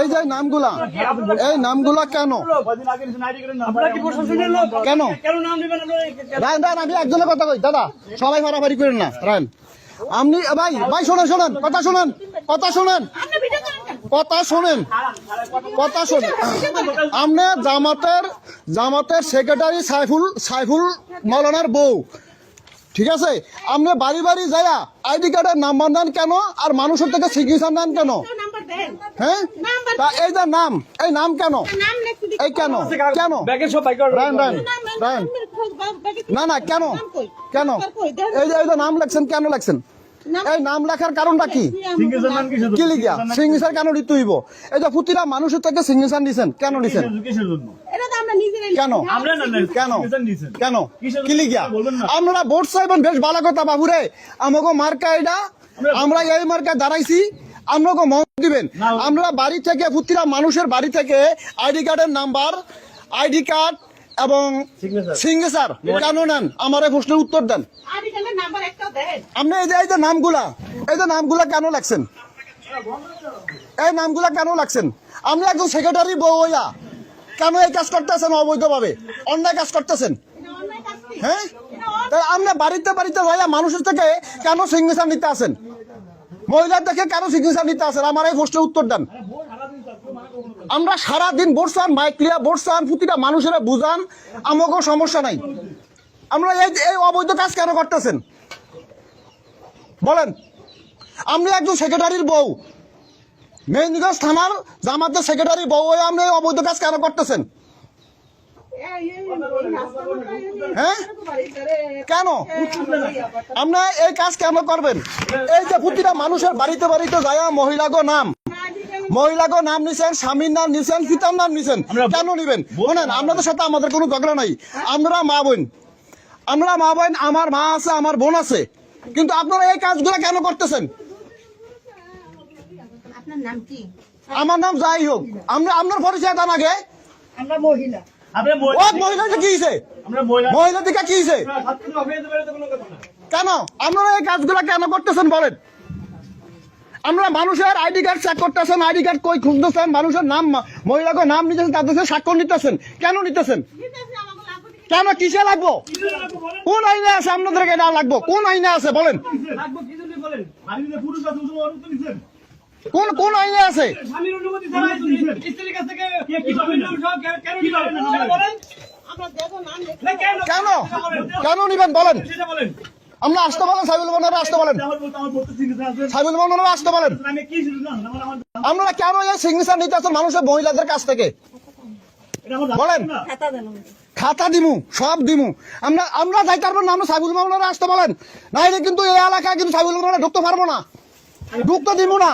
এই যে নামগুলা, এই নামগুলা কেন কেন রায়ন রায়ন আমি একজনের কথা কই দাদা, সবাই মারামারি করেন না রায়ন। আপনি ভাই ভাই শোনেন শোনেন কথা শোনেন কথা শোনেন কথা শোনেন কথা শোনেন। আপনি জামাতের সেক্রেটারি সাইফুল মাওলানার বউ, ঠিক আছে? আপনি বাড়ি বাড়ি যাইয়া আইডি কার্ডের নাম্বার দেন কেন, আর মানুষের থেকে সিগনেচার নেন কেন? হ্যাঁ, তা এই যে নাম, এই নাম কেন, এই কেন কেন রায়ন রায়ন রায়ন না না কেন কেন এই যে নাম লেখছেন কেন লেখছেন? এই নাম লেখার কারণটা কি? কি লিখিয়া সিগনেচার কেন দিতে হইব? এই যে প্রতিটা মানুষের থেকে সিগনেচার নিছেন কেন নিছেন? কেন কেন কেন কি লিখিয়া? আপনারা ভোট চাইবেন বেশ ভালো কথা বাবুরে, আমাকে মার্কা এটা, আমরা এই মার্কা দাঁড়াইছি, আপনাকে মত দিবেন। আমরা বাড়ি থেকে প্রতিটা মানুষের বাড়ি থেকে আইডি কার্ডের নাম্বার, আইডি কার্ড এবং সিগনেচার কেন নেন? আমার এই প্রশ্নের উত্তর দেন। আপনি এই যে নামগুলা কেন লাগছেন? এই নামগুলা কেন লাগছেন? আপনি একজন সেক্রেটারি বউ হইয়া কেন এই কাজ করতেছেন? অবৈধভাবে অন্যায় কাজ করতেছেন। হ্যাঁ, আপনি বাড়িতে বাড়িতে হইয়া মানুষের থেকে কেন সিগনেচার নিতে আসেন? মহিলার থেকে কেন সিগনেচার নিতে আসেন? আমার এই প্রশ্নের উত্তর দেন। আমরা সারাদিন বসছান, মাইক লিয়া বসছান, প্রতিটা মানুষের বুঝান, আমাকেও সমস্যা নাই। আমরা এই অবৈধ কাজ কেন করতেছেন বলেন? আপনি একজন সেক্রেটারির বউ, মেহেন্দিগঞ্জ থানার জামাতের সেক্রেটারি বউ হয়ে আপনি এই অবৈধ কাজ কেন করতেছেন? হ্যাঁ, কেন আপনি এই কাজ কেন করবেন? এই যে প্রতিটা মানুষের বাড়িতে বাড়িতে যায় মহিলাগো নাম নিছেন, স্বামীর নাম নিছেন, পিতার নাম নিছেন, কেন নিবেন? শোনেন, আপনাদের সাথে আমাদের কোনো ঝগড়া নাই, আমরা মা বোন, আমার মা আছে, আমার বোন আছে, কিন্তু আপনারা এই কাজগুলো কেন করতেছেন? আমার নাম যাই হোক, আপনার পরিচয় দেন আগে। মহিলা দিকে কি কেন আপনারা এই কাজগুলো কেন করতেছেন বলেন? আমরা মানুষের আইডি কার্ড চেক করতেছেন, আইডি কার্ড কই খুঁজতেছেন, মানুষের নাম, মহিলাকে নাম নিতেছেন, তাদের স্বাক্ষর নিতেছেন, কেন নিতেছেন? কেন, কিসে লাগবো? কোন আইনে আছে আপনাদেরকে এটা লাগবো? কোন আইনে আছে বলেন? কোন আইনে আছে? কেন কেন নিবেন বলেন? আমরা আসতে বলেন, সাইবুল মাওলানা আসতে বলেন, সাইবুল মাওলানা আসতে বলেন। আমরা কেন এই সিগনেচার নিতে আসেন মানুষের, মহিলাদের কাছ থেকে বলেন? খাতা দিমু, সব দিমু, আমরা যাইতে পারবো না। আমরা সাইবুল মাওলানা আসতে বলেন, নাইলে কিন্তু এই এলাকায় কিন্তু সাইবুল মাওলানা ঢুকতে পারবো না, ঢুকতে দিব না।